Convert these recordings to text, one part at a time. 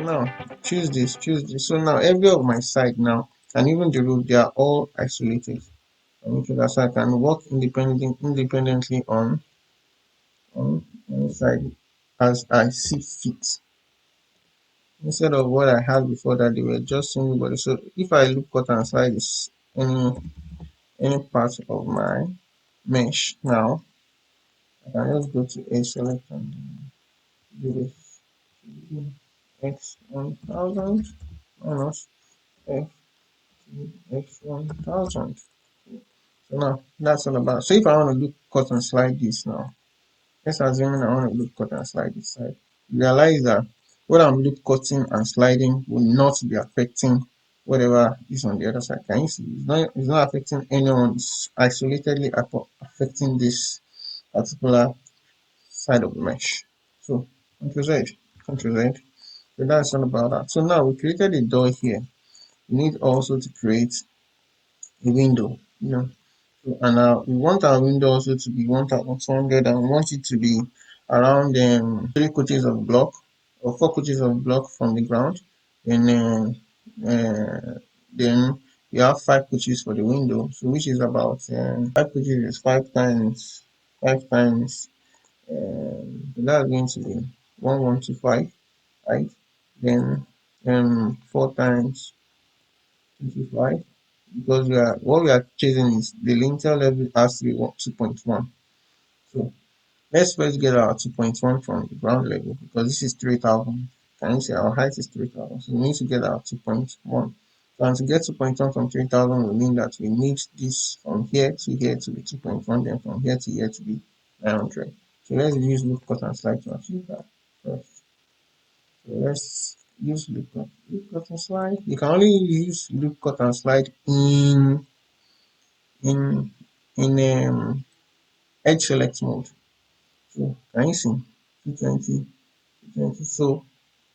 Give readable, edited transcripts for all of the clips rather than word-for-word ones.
now choose this. So now every of my side now, and even the roof, they are all isolated. And so I can work independently on any side as I see fit, instead of what I had before, that they were just anybody. So if I look cut and slide is any part of my mesh now, I can just go to a select and do this x 1000 minus f x 1000. So now that's all about. So if I want to do cut and slide this now, let's assume I want to loop cut and slide this side. Realize that what I'm loop cutting and sliding will not be affecting whatever is on the other side. Can you see? It's not affecting anyone. It's isolatedly affecting this particular side of the mesh. So Ctrl Z, Ctrl Z. So that's all about that. So now we created a door here. We need also to create a window. And we want our window also to be 1200, and we want it to be around 3 coaches of block or 4 coaches of block from the ground. And then you have 5 coaches for the window, so which is about 5 coaches is 5 times that's going to be 1125, right? Then 4 times 25, because what we are chasing is the lintel level has to be 2.1. So let's first get our 2.1 from the ground level, because this is 3000. Can you see our height is 3000? So we need to get our 2.1. So, and to get 2.1 from 3000 will mean that we need this from here to here to be 2.1, then from here to here to be 900. So let's use loop cut and slide to achieve that first. So let's use loop cut and slide. You can only use loop cut and slide in edge select mode. So can you see 220, 220? So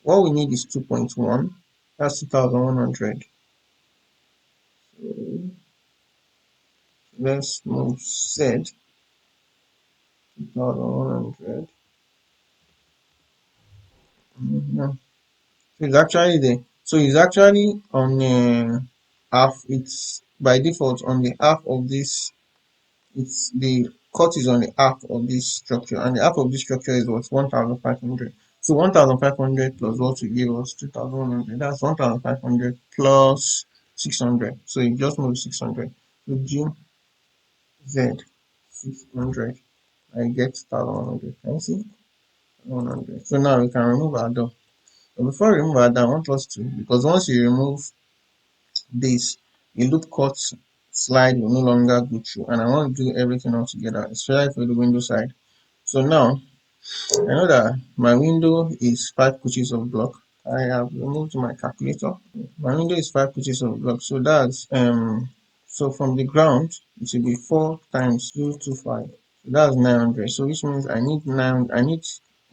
what we need is 2.1. That's 2100. So let's move Z 2100. So it's actually there. So it's actually on half. It's by default on the half of this. It's the cut is on the half of this structure, and the half of this structure is what 1500. So 1500 plus what we give us 2100. That's 1500 plus 600. So you just move 600. So G Z 600. I get 1100. Can you see? 100. So now we can remove our door. But before we remove our door, I want us to, because once you remove this, a loop cut slide will no longer go through, and I want to do everything all together, especially for the window side. So now I know that my window is 5 coaches of block. I have removed my calculator. My window is 5 coaches of block, so that's so from the ground it will be 4 times 225. So that's 900. So which means I need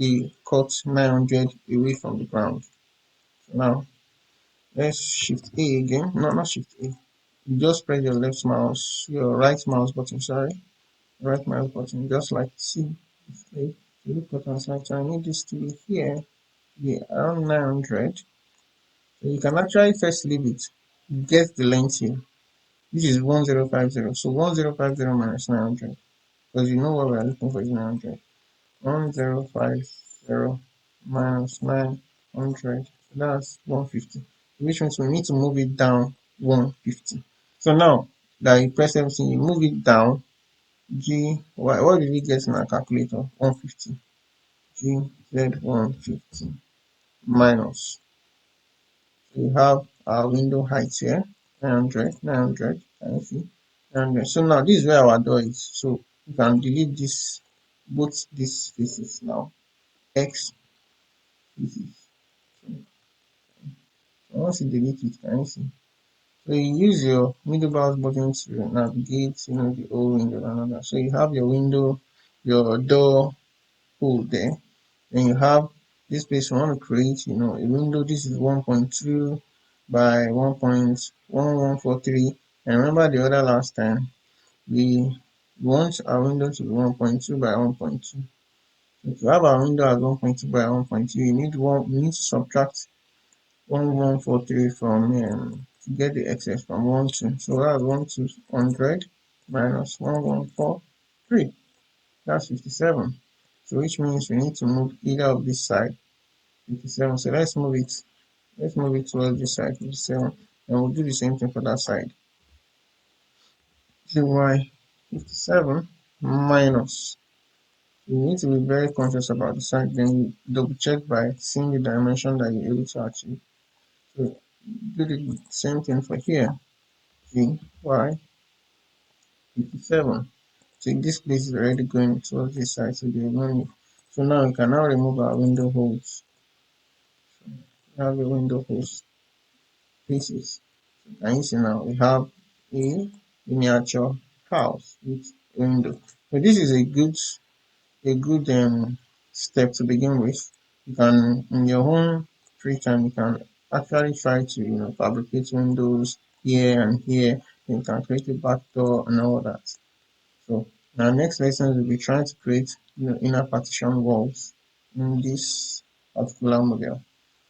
a cut 900 away from the ground. So now let's shift A again. No, not shift A. You just press your right mouse button, sorry. Right mouse button, just like C. Display. You look at and select. So I need this to be here, be around 900. So you can actually first leave it. Get the length here. This is 1050. So 1050 minus 900. Because you know what we are looking for is 900. 1050 minus 900. So that's 150. Which means we need to move it down 150. So now that you press everything, you move it down. What did we get in our calculator? 150. GZ150 minus. So we have our window height here, 900, can you see? 900. So now this is where our door is. So you can delete both these spaces now. X spaces. So once you delete it, can you see? So you use your middle mouse button to navigate, the whole window and all that. So you have your window, your door hole there. Then you have this place you want to create, a window. This is 1.2 by 1.1143. And remember the other last time, we want our window to be 1.2 by 1.2. If you have our window as 1.2 by 1.2, you need to subtract 1143 from to get the excess from 1 2. So that's 1 to 100 minus 1143. That's 57. So which means we need to move either of this side 57. So let's move it. Let's move it towards this side 57, and we'll do the same thing for that side. Gy 57 minus. You need to be very conscious about the side. Then you double check by seeing the dimension that you're able to achieve. So do the same thing for here. Gy 57. So this place is already going towards this side, so there is no need. So now we can now remove our window holes. We have the window holes pieces. And you see now we have a miniature house with window. So this is a good step to begin with. You can in your own free time you can actually try to fabricate windows here and here. You can create a back door and all that. So in our next lesson we'll be trying to create inner partition walls in this particular model.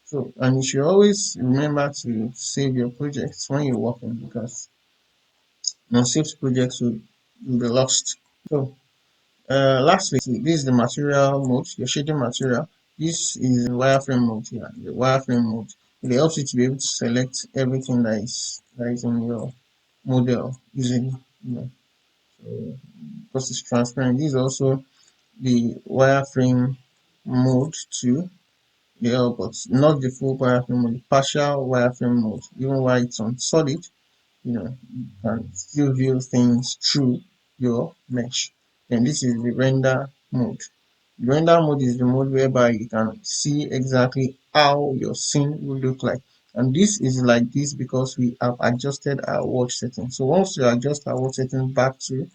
So and you should always remember to save your projects when you're working, because unsaved projects will be lost. So lastly, this is the material mode, your shading material. This is the wireframe mode here. The wireframe mode. It helps you to be able to select everything that is in your model easily. So because it's transparent. This is also the wireframe mode too. Yeah, but not the full wireframe mode, the partial wireframe mode. Even while it's on solid, you can still view things through your mesh. And this is the render mode. The render mode is the mode whereby you can see exactly how your scene will look like. And this is like this because we have adjusted our watch setting. So once you adjust our watch setting back to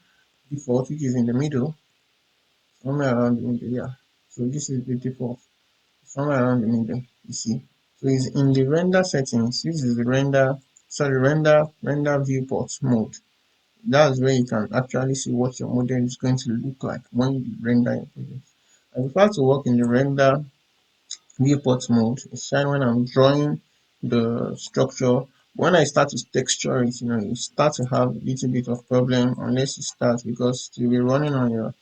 default, which is in the middle, somewhere around the middle, yeah. So this is the default, somewhere around the middle, you see. So it's in the render settings. This is the render viewport mode. That's where you can actually see what your model is going to look like when you render your project. I prefer to work in the render viewport mode, especially when I'm drawing the structure. When I start to texture it, you start to have a little bit of problem unless you start, because you'll be running on your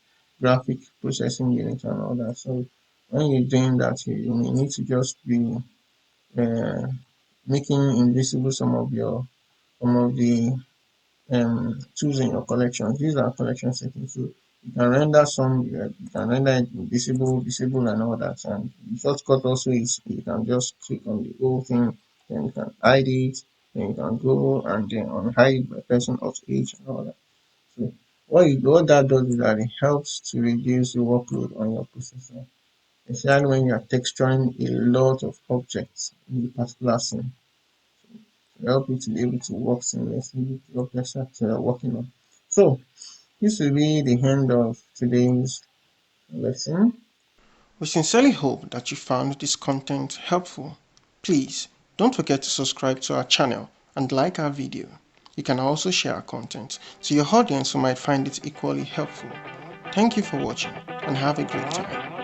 graphic processing unit and all that. So when you're doing that, you may need to just be uh, making invisible some of the tools in your collection. These are collection settings. So you can render you can render it invisible, visible, and all that. And the shortcut also is you can just click on the whole thing, then you can hide it, then you can go and then unhide by person of age and all that. So what that does is that it helps to reduce the workload on your processor, especially when you are texturing a lot of objects in a particular scene, to help you to be able to work seamlessly with the objects that you're working on. So this will be the end of today's lesson. We sincerely hope that you found this content helpful. Please don't forget to subscribe to our channel and like our video. You can also share our content to your audience who might find it equally helpful. Thank you for watching and have a great time.